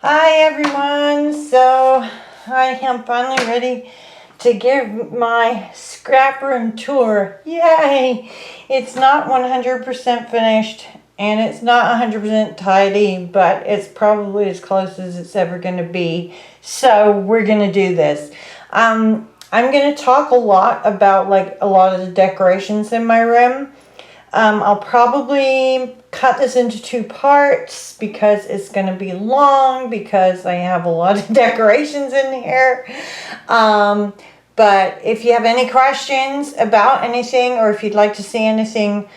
Hi everyone, so I am finally ready to give my scrap room tour. Yay! It's not 100% finished and it's not 100% tidy, but it's probably as close as it's ever going to be. So we're going to do this. I'm going to talk a lot about a lot of the decorations in my room. I'll probably cut this into 2 parts because it's going to be long because I have a lot of decorations in here. But if you have any questions about anything or if you'd like to see anything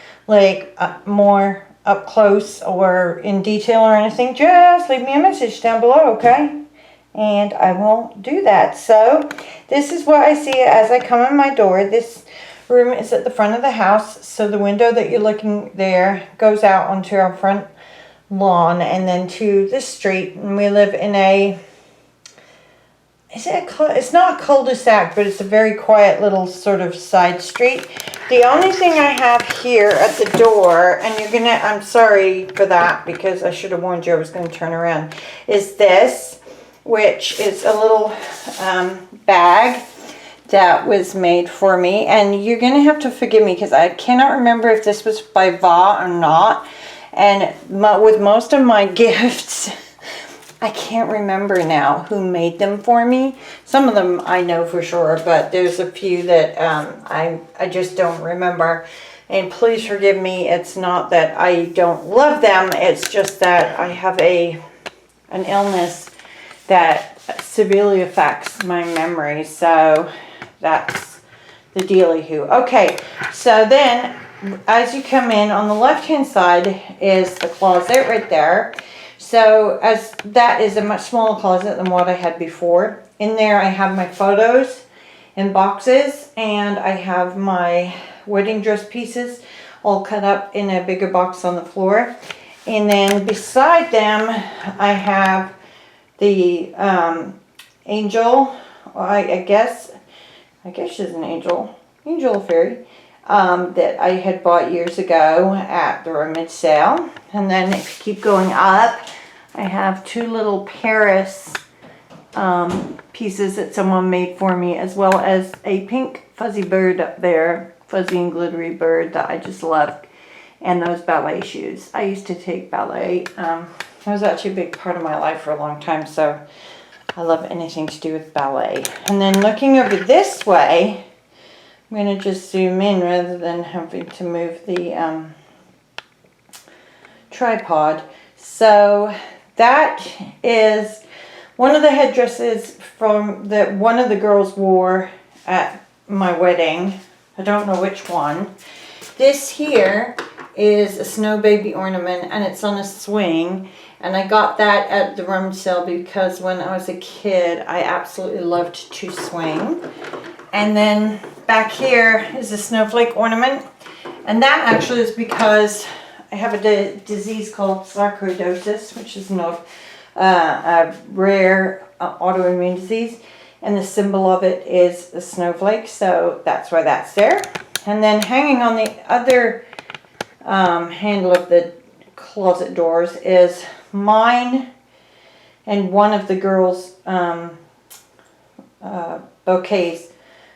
more up close or in detail or anything, just leave me a message down below, okay? And I will do that. So this is what I see as I come in my door. This room is at the front of the house, so the window that you're looking there goes out onto our front lawn and then to the street. And we live in it's not a cul-de-sac, but it's a very quiet little sort of side street. The only thing I have here at the door, and I'm sorry for that because I should have warned you I was going to turn around, is this, which is a little bag that was made for me, and you're gonna have to forgive me because I cannot remember if this was by Va or not. And with most of my gifts, I can't remember now who made them for me. Some of them I know for sure, but there's a few that I just don't remember. And please forgive me. It's not that I don't love them. It's just that I have an illness that severely affects my memory. So that's the dealy-hoo. Okay, so then as you come in, on the left-hand side is the closet right there. So as that is a much smaller closet than what I had before. In there I have my photos in boxes, and I have my wedding dress pieces all cut up in a bigger box on the floor. And then beside them I have the angel, I guess she's an angel or fairy, that I had bought years ago at the rummage sale. And then if you keep going up, I have 2 little Paris pieces that someone made for me, as well as a pink fuzzy bird up there, fuzzy and glittery bird that I just love, and those ballet shoes. I used to take ballet. That was actually a big part of my life for a long time, so I love anything to do with ballet. And then looking over this way, I'm going to just zoom in rather than having to move the tripod. So that is one of the headdresses from that one of the girls wore at my wedding. I don't know which one. This here is a snow baby ornament, and it's on a swing. And I got that at the rummage sale because when I was a kid, I absolutely loved to swing. And then back here is a snowflake ornament. And that actually is because I have a disease called sarcoidosis, which is a rare autoimmune disease. And the symbol of it is a snowflake, so that's why that's there. And then hanging on the other handle of the closet doors is mine and one of the girls' bouquets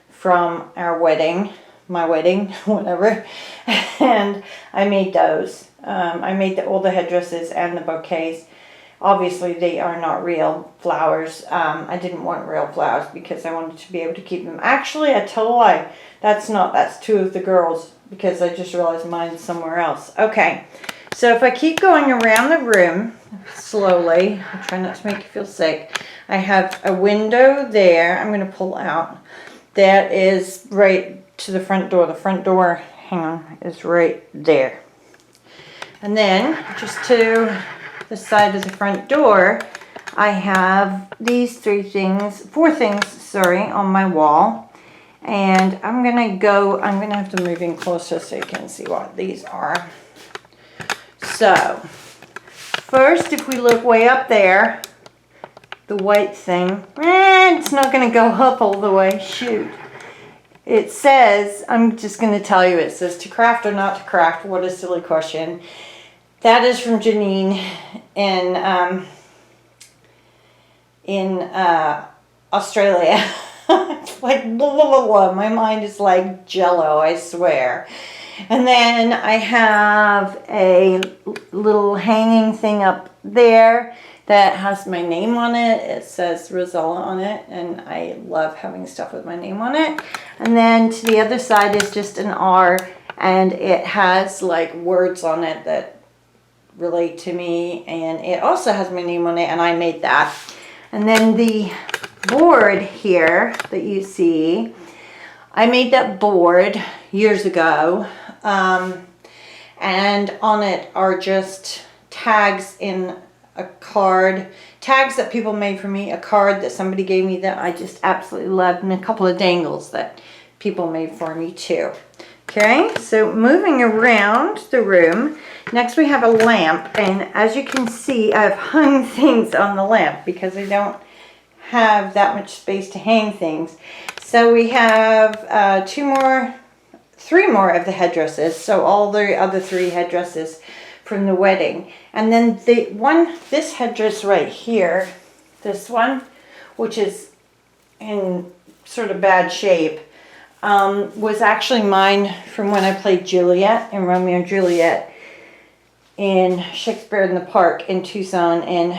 from our wedding, my wedding, whatever. And I made those. I made all the headdresses and the bouquets. Obviously, they are not real flowers. I didn't want real flowers because I wanted to be able to keep them. Actually, I tell a lie. That's 2 of the girls because I just realized mine's somewhere else. Okay, so if I keep going around the room slowly, I'll try not to make you feel sick. I have a window there. I'm going to pull out. That is right to the front door. The front door, hang on, is right there. And then just to the side of the front door, I have these 4 things, on my wall. And I'm going to have to move in closer so you can see what these are. So, first, if we look way up there, the white thing, it's not going to go up all the way, shoot. It says, I'm just going to tell you, it says to craft or not to craft. What a silly question. That is from Janine, and in Australia. It's like blah, blah, blah, blah. My mind is like jello, I swear. And then I have a little hanging thing up there that has my name on it. It says Rosella on it, and I love having stuff with my name on it. And then to the other side is just an R, and it has like words on it that relate to me, and it also has my name on it, and I made that. And then the board here that you see, I made that board years ago, and on it are just tags in a card, tags that people made for me, a card that somebody gave me that I just absolutely loved, and a couple of dangles that people made for me too. Okay, so moving around the room, next we have a lamp, and as you can see, I've hung things on the lamp because I don't have that much space to hang things. So we have three more of the headdresses, so all the other three headdresses from the wedding. And then this headdress right here, this one, which is in sort of bad shape, was actually mine from when I played Juliet in Romeo and Juliet in Shakespeare in the Park in Tucson in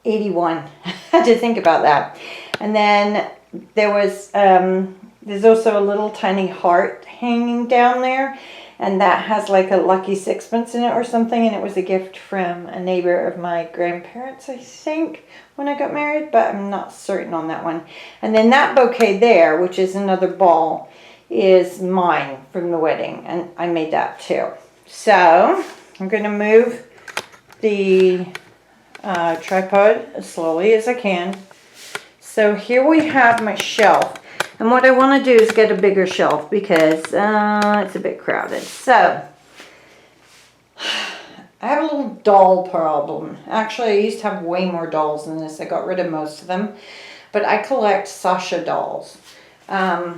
81. I had to think about that. And then there's also a little tiny heart hanging down there, and that has like a lucky sixpence in it or something, and it was a gift from a neighbor of my grandparents, I think, when I got married, but I'm not certain on that one. And then that bouquet there, which is another ball, is mine from the wedding, and I made that too. So I'm going to move the tripod as slowly as I can. So here we have my shelf, and what I want to do is get a bigger shelf because it's a bit crowded. So I have a little doll problem. Actually, I used to have way more dolls than this. I got rid of most of them, but I collect Sasha dolls. I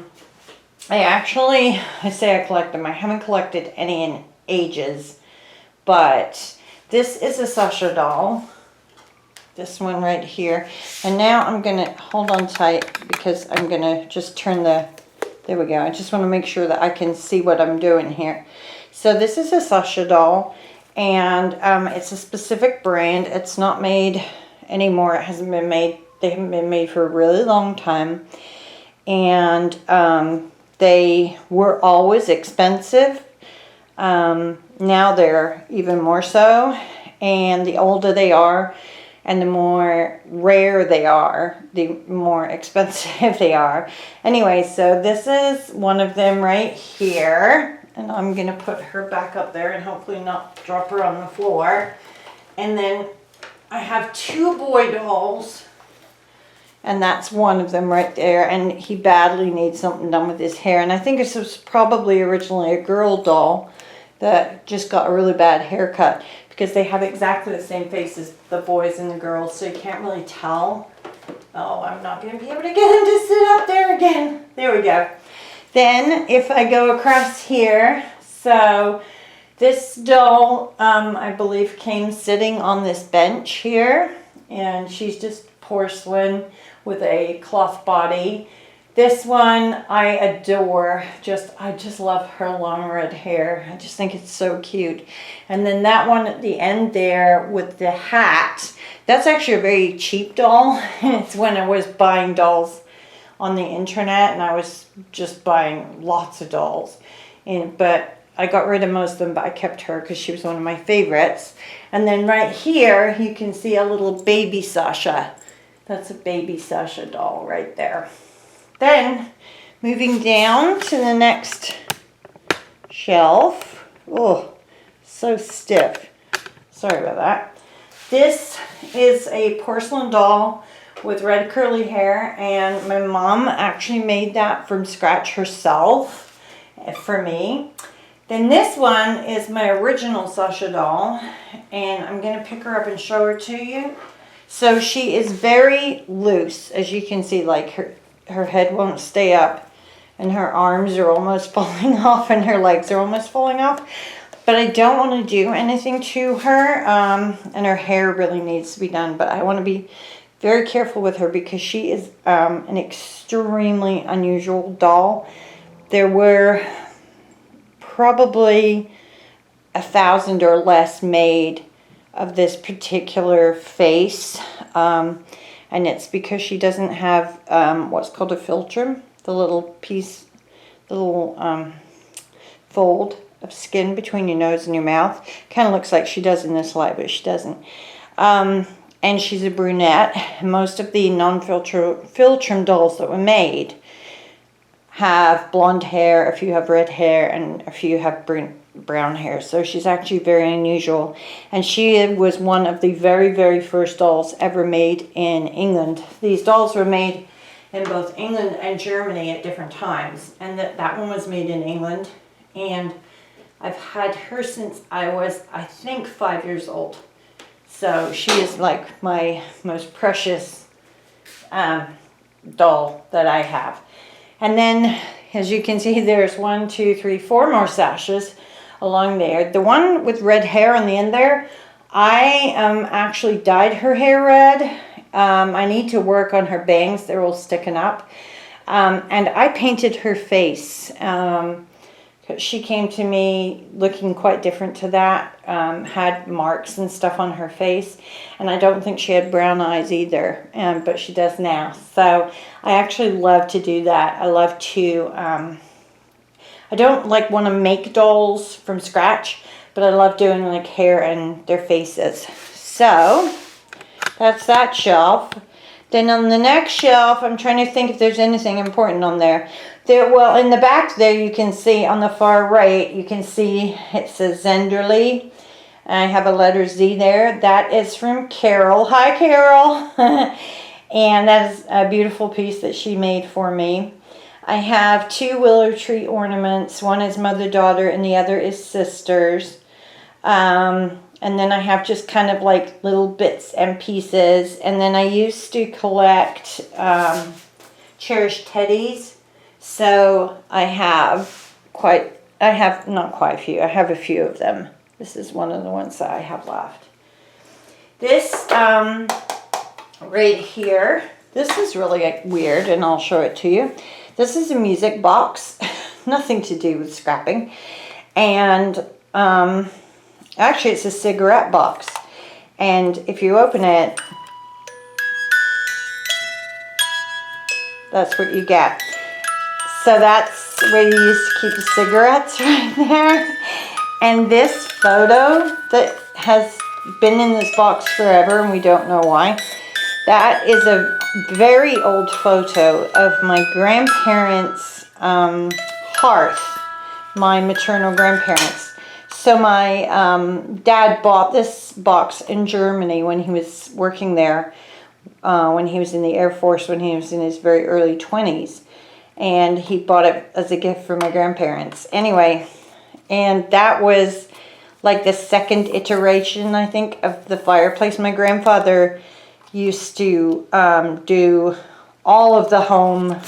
say I collect them. I haven't collected any in ages, but this is a Sasha doll. This one right here. And now I'm going to hold on tight because I'm going to just turn there we go. I just want to make sure that I can see what I'm doing here. So this is a Sasha doll, and it's a specific brand. It's not made anymore. It hasn't been made. They haven't been made for a really long time. And they were always expensive. Now they're even more so. And the older they are, and the more rare they are, the more expensive they are. Anyway, so this is one of them right here. And I'm going to put her back up there and hopefully not drop her on the floor. And then I have two boy dolls. And that's one of them right there. And he badly needs something done with his hair. And I think this was probably originally a girl doll that just got a really bad haircut, because they have exactly the same face as the boys and the girls, so you can't really tell. Oh, I'm not going to be able to get him to sit up there again. There we go. Then, if I go across here, so this doll, I believe, came sitting on this bench here, and she's just porcelain with a cloth body. This one I adore. I just love her long red hair. I just think it's so cute. And then that one at the end there with the hat, that's actually a very cheap doll. It's when I was buying dolls on the internet, and I was just buying lots of dolls. But I got rid of most of them, but I kept her because she was one of my favorites. And then right here, you can see a little baby Sasha. That's a baby Sasha doll right there. Then, moving down to the next shelf. Oh, so stiff. Sorry about that. This is a porcelain doll with red curly hair, and my mom actually made that from scratch herself for me. Then this one is my original Sasha doll, and I'm going to pick her up and show her to you. So she is very loose, as you can see, like her head won't stay up, and her arms are almost falling off, and her legs are almost falling off. but I don't want to do anything to her, and her hair really needs to be done, but I want to be very careful with her because she is an extremely unusual doll. There were probably 1,000 or less made of this particular face, and it's because she doesn't have what's called a philtrum, the little piece, the little fold of skin between your nose and your mouth. Kind of looks like she does in this light, but she doesn't. And she's a brunette. Most of the non-philtrum dolls that were made have blonde hair, a few have red hair, and a few have brown hair. So she's actually very unusual. And she was one of the very, very first dolls ever made in England. These dolls were made in both England and Germany at different times. And that one was made in England. And I've had her since I was, I think, 5 years old. So she is like my most precious doll that I have. And then, as you can see, there's 1, 2, 3, 4 more sashes along there. The one with red hair on the end there, I actually dyed her hair red. I need to work on her bangs. They're all sticking up. And I painted her face. She came to me looking quite different to that, had marks and stuff on her face, and I don't think she had brown eyes either, but she does now. So I actually love to do that. I love to, I don't like want to make dolls from scratch, but I love doing like hair and their faces. So that's that shelf. Then on the next shelf, I'm trying to think if there's anything important on there. Well, in the back there, you can see on the far right, you can see it says Zenderly. I have a letter Z there. That is from Carol. Hi, Carol. And that is a beautiful piece that she made for me. I have 2 willow tree ornaments. One is mother-daughter and the other is sisters. And then I have just kind of like little bits and pieces. And then I used to collect cherished teddies. So I have not quite a few. I have a few of them. This is one of the ones that I have left. This right here, this is really weird, and I'll show it to you. This is a music box, nothing to do with scrapping. And actually it's a cigarette box. And if you open it, that's what you get. So that's where you used to keep the cigarettes right there. And this photo that has been in this box forever and we don't know why. That is a very old photo of my grandparents' hearth, my maternal grandparents. So my dad bought this box in Germany when he was working there, when he was in the Air Force, when he was in his very early 20s. And he bought it as a gift for my grandparents. Anyway, and that was like the second iteration, I think, of the fireplace. My grandfather used to do all of the home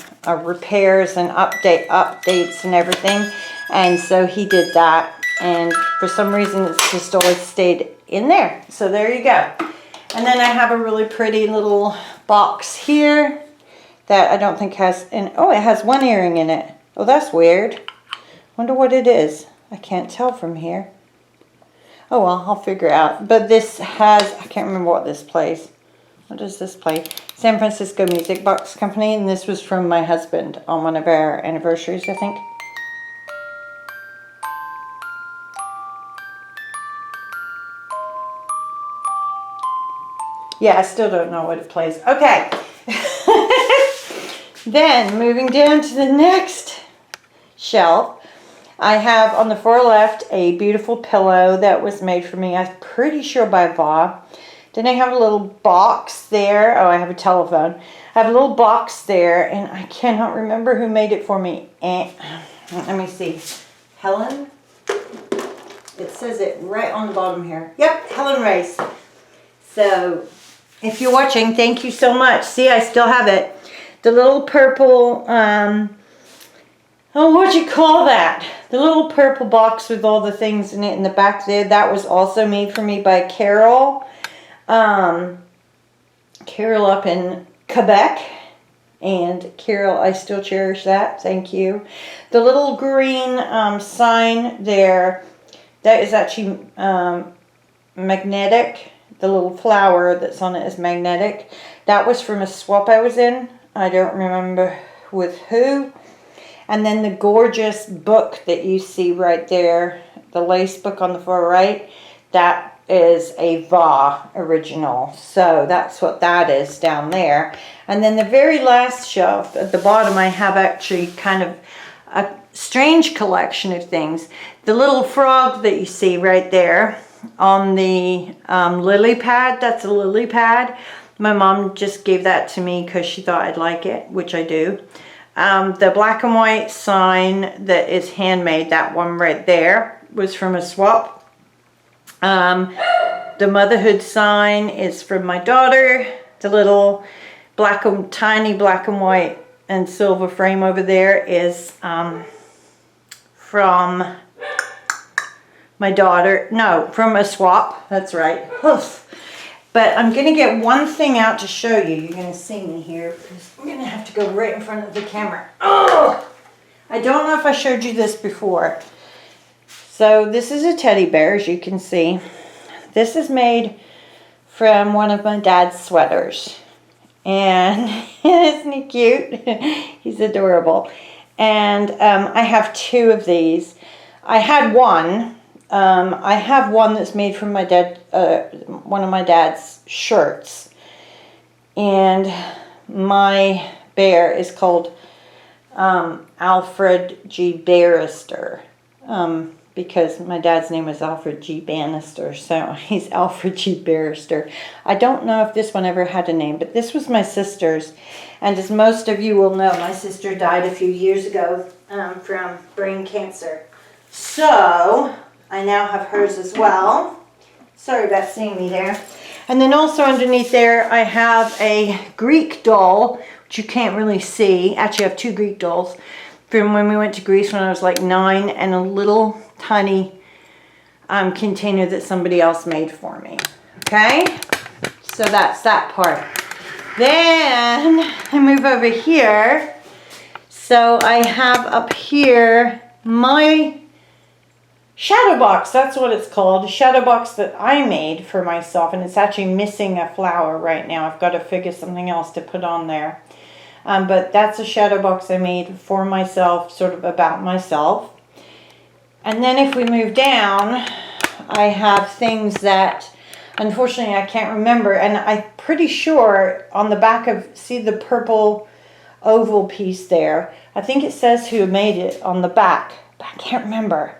repairs and updates and everything. And so he did that. And for some reason, it's just always stayed in there. So there you go. And then I have a really pretty little box here that I don't think has, it has one earring in it. Oh, that's weird. Wonder what it is. I can't tell from here. Oh well, I'll figure out. But this has, I can't remember what this plays. What does this play? San Francisco Music Box Company, and this was from my husband on one of our anniversaries, I think. Yeah, I still don't know what it plays. Okay. Then, moving down to the next shelf, I have on the far left a beautiful pillow that was made for me, I'm pretty sure by Va. Then I have a little box there. Oh, I have a telephone. I have a little box there, and I cannot remember who made it for me. Let me see. Helen? It says it right on the bottom here. Yep, Helen Rice. So, if you're watching, thank you so much. See, I still have it. The little purple oh, what'd you call that? The little purple box with all the things in it in the back there. That was also made for me by Carol. Carol up in Quebec. And Carol, I still cherish that. Thank you. The little green sign there, that is actually magnetic. The little flower that's on it is magnetic. That was from a swap I was in. I don't remember with who. And then the gorgeous book that you see right there, the lace book on the far right, that is a Va original. So that's what that is down there. And then the very last shelf at the bottom, I have actually kind of a strange collection of things. The little frog that you see right there on the lily pad, that's a lily pad. My mom just gave that to me because she thought I'd like it, which I do. The black and white sign that is handmade, that one right there, was from a swap. The motherhood sign is from my daughter. The little tiny black and white and silver frame over there is from my daughter. No, from a swap. That's right. But I'm going to get one thing out to show you. You're going to see me here because I'm going to have to go right in front of the camera. Oh! I don't know if I showed you this before. So this is a teddy bear, as you can see. This is made from one of my dad's sweaters. And isn't he cute? He's adorable. And I have two of these. I had one. I have one that's made from my dad, one of my dad's shirts. And my bear is called Alfred G. Barrister. Because my dad's name was Alfred G. Bannister, so he's Alfred G. Barrister. I don't know if this one ever had a name, but this was my sister's. And as most of you will know, my sister died a few years ago from brain cancer. So I now have hers as well. Sorry about seeing me there. And then also underneath there, I have a Greek doll, which you can't really see. Actually, I have two Greek dolls from when we went to Greece when I was like 9, and a little tiny container that somebody else made for me. Okay, so that's that part. Then I move over here. So I have up here my shadow box. That's what it's called. A shadow box that I made for myself, and it's actually missing a flower right now. I've got to figure something else to put on there. But that's a shadow box I made for myself, sort of about myself. And then if we move down, I have things that, unfortunately, I can't remember. And I'm pretty sure on the back of, see the purple oval piece there? I think it says who made it on the back, but I can't remember.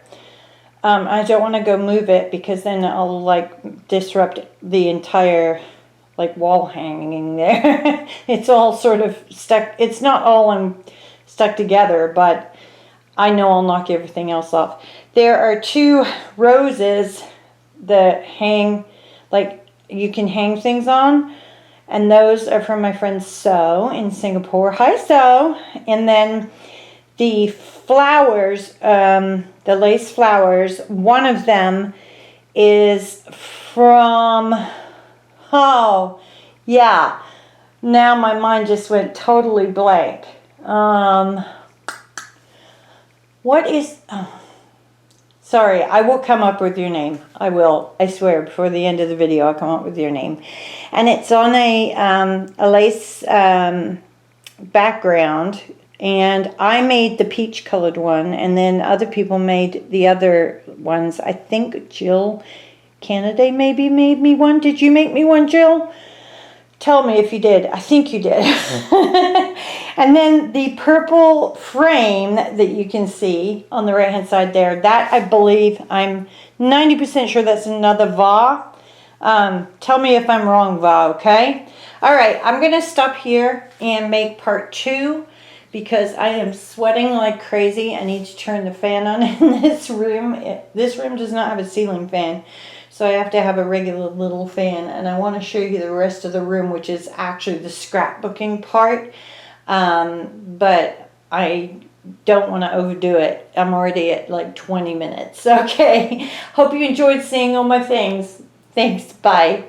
I don't want to go move it because then I'll like disrupt the entire like wall hanging there. It's all sort of stuck. It's not all stuck together, but I know I'll knock everything else off. There are two roses that hang, like you can hang things on, and those are from my friend So in Singapore. Hi, So. And then the flowers, the lace flowers, one of them is from, oh, yeah. Now my mind just went totally blank. What is, oh, sorry, I will come up with your name. I will, I swear, before the end of the video, I'll come up with your name. And it's on a lace background. And I made the peach colored one, and then other people made the other ones. I think Jill Kennedy maybe made me one. Did you make me one, Jill? Tell me if you did. I think you did. And then the purple frame that you can see on the right hand side there, that I believe, I'm 90% sure that's another Va. Tell me if I'm wrong, Va, okay? All right, I'm going to stop here and make part 2. Because I am sweating like crazy. I need to turn the fan on in this room. This room does not have a ceiling fan. So I have to have a regular little fan. And I want to show you the rest of the room, which is actually the scrapbooking part. But I don't want to overdo it. I'm already at like 20 minutes. Okay. Hope you enjoyed seeing all my things. Thanks. Bye.